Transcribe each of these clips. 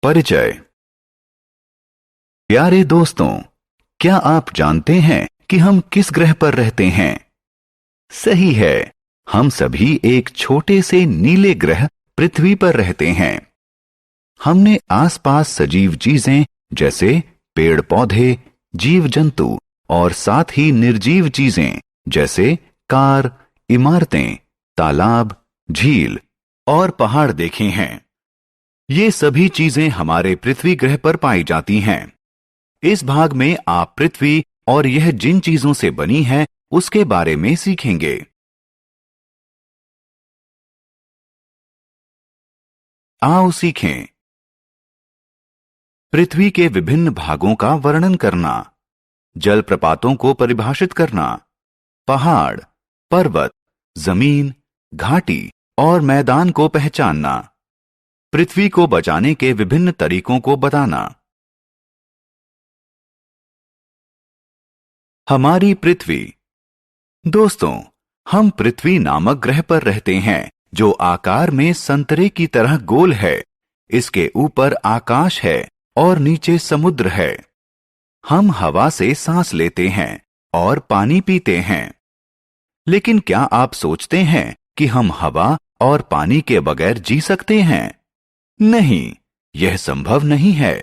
परिचय। प्यारे दोस्तों, क्या आप जानते हैं कि हम किस ग्रह पर रहते हैं? सही है, हम सभी एक छोटे से नीले ग्रह पृथ्वी पर रहते हैं। हमने आसपास सजीव चीजें जैसे पेड़ पौधे, जीव जंतु और साथ ही निर्जीव चीजें जैसे कार, इमारतें, तालाब, झील और पहाड़ देखे हैं। ये सभी चीजें हमारे पृथ्वी ग्रह पर पाई जाती हैं। इस भाग में आप पृथ्वी और यह जिन चीजों से बनी है उसके बारे में सीखेंगे। आओ सीखें। पृथ्वी के विभिन्न भागों का वर्णन करना, जलप्रपातों को परिभाषित करना, पहाड़, पर्वत, जमीन, घाटी और मैदान को पहचानना, पृथ्वी को बचाने के विभिन्न तरीकों को बताना। हमारी पृथ्वी। दोस्तों, हम पृथ्वी नामक ग्रह पर रहते हैं जो आकार में संतरे की तरह गोल है। इसके ऊपर आकाश है और नीचे समुद्र है। हम हवा से सांस लेते हैं और पानी पीते हैं। लेकिन क्या आप सोचते हैं कि हम हवा और पानी के बगैर जी सकते हैं? नहीं, यह संभव नहीं है।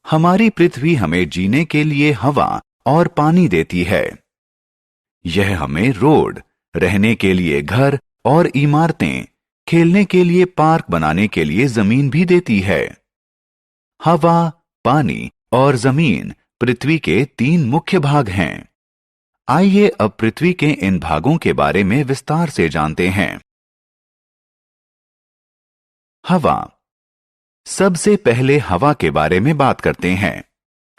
हमारी पृथ्वी हमें जीने के लिए हवा और पानी देती है। यह हमें रोड, रहने के लिए घर और इमारतें, खेलने के लिए पार्क बनाने के लिए जमीन भी देती है। हवा, पानी और जमीन पृथ्वी के 3 मुख्य भाग हैं। आइए अब पृथ्वी के इन भागों के बारे में विस्तार से जानते हैं। हवा। सबसे पहले हवा के बारे में बात करते हैं।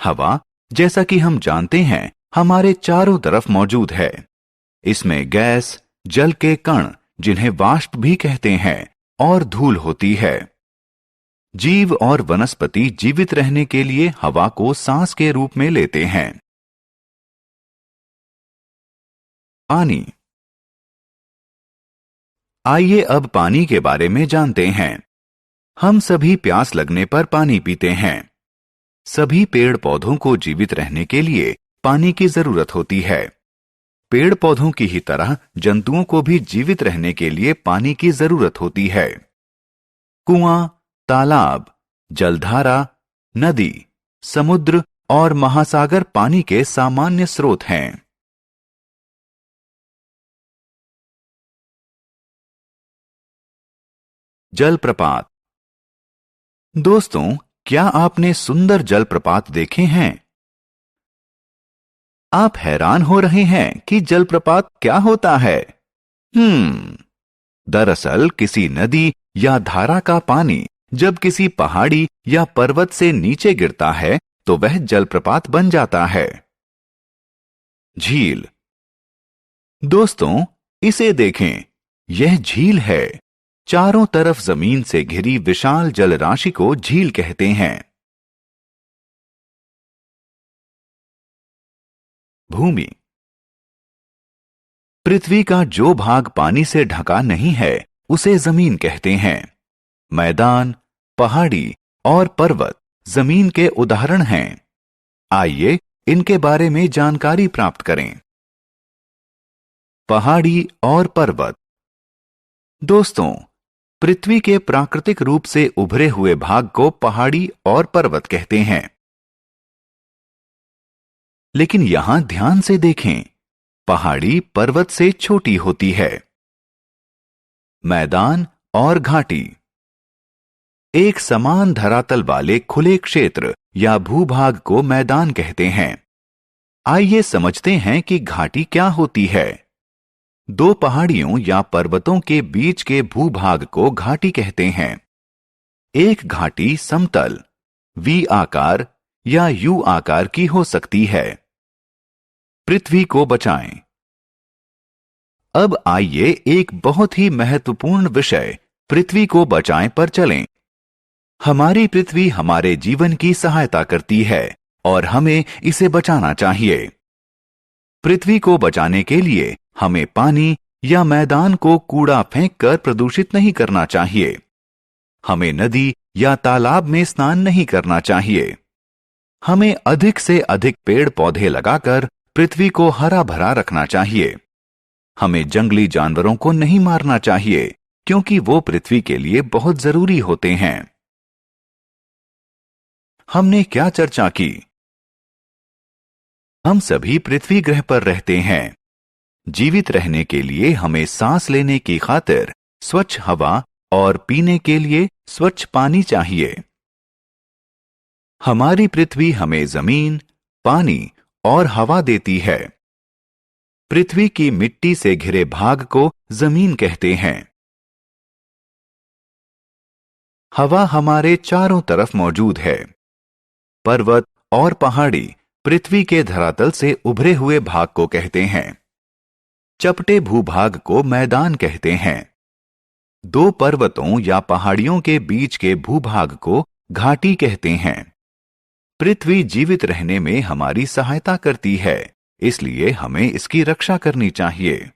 हवा, जैसा कि हम जानते हैं, हमारे चारों तरफ मौजूद है। इसमें गैस, जल के कण जिन्हें वाष्प भी कहते हैं और धूल होती है। जीव और वनस्पति जीवित रहने के लिए हवा को सांस के रूप में लेते हैं। पानी। आइए अब पानी के बारे में जानते हैं। हम सभी प्यास लगने पर पानी पीते हैं। सभी पेड़ पौधों को जीवित रहने के लिए पानी की जरूरत होती है। पेड़ पौधों की ही तरह जंतुओं को भी जीवित रहने के लिए पानी की जरूरत होती है। कुआं, तालाब, जलधारा, नदी, समुद्र और महासागर पानी के सामान्य स्रोत हैं। जलप्रपात। दोस्तों, क्या आपने सुंदर जलप्रपात देखे हैं? आप हैरान हो रहे हैं कि जलप्रपात क्या होता है? दरअसल किसी नदी या धारा का पानी जब किसी पहाड़ी या पर्वत से नीचे गिरता है तो वह जलप्रपात बन जाता है। झील। दोस्तों, इसे देखें, यह झील है। चारों तरफ जमीन से घिरी विशाल जलराशि को झील कहते हैं। भूमि। पृथ्वी का जो भाग पानी से ढका नहीं है उसे जमीन कहते हैं। मैदान, पहाड़ी और पर्वत जमीन के उदाहरण हैं। आइए इनके बारे में जानकारी प्राप्त करें। पहाड़ी और पर्वत। दोस्तों, पृथ्वी के प्राकृतिक रूप से उभरे हुए भाग को पहाड़ी और पर्वत कहते हैं। लेकिन यहां ध्यान से देखें, पहाड़ी पर्वत से छोटी होती है। मैदान और घाटी। एक समान धरातल वाले खुले क्षेत्र या भूभाग को मैदान कहते हैं। आइए समझते हैं कि घाटी क्या होती है। 2 पहाड़ियों या पर्वतों के बीच के भूभाग को घाटी कहते हैं। एक घाटी समतल, वी आकार या यू आकार की हो सकती है। पृथ्वी को बचाएं। अब आइए एक बहुत ही महत्वपूर्ण विषय पृथ्वी को बचाएं पर चलें। हमारी पृथ्वी हमारे जीवन की सहायता करती है और हमें इसे बचाना चाहिए। पृथ्वी को बचाने के लिए हमें पानी या मैदान को कूड़ा फेंककर प्रदूषित नहीं करना चाहिए। हमें नदी या तालाब में स्नान नहीं करना चाहिए। हमें अधिक से अधिक पेड़ पौधे लगाकर पृथ्वी को हरा भरा रखना चाहिए। हमें जंगली जानवरों को नहीं मारना चाहिए, क्योंकि वो पृथ्वी के लिए बहुत जरूरी होते हैं। हमने क्या चर्चा की? हम सभी पृथ्वी ग्रह पर रहते हैं। जीवित रहने के लिए हमें सांस लेने की खातिर स्वच्छ हवा और पीने के लिए स्वच्छ पानी चाहिए। हमारी पृथ्वी हमें जमीन, पानी और हवा देती है। पृथ्वी की मिट्टी से घिरे भाग को जमीन कहते हैं। हवा हमारे चारों तरफ मौजूद है। पर्वत और पहाड़ी पृथ्वी के धरातल से उभरे हुए भाग को कहते हैं। चपटे भूभाग को मैदान कहते हैं। दो पर्वतों या पहाड़ियों के बीच के भूभाग को घाटी कहते हैं। पृथ्वी जीवित रहने में हमारी सहायता करती है, इसलिए हमें इसकी रक्षा करनी चाहिए।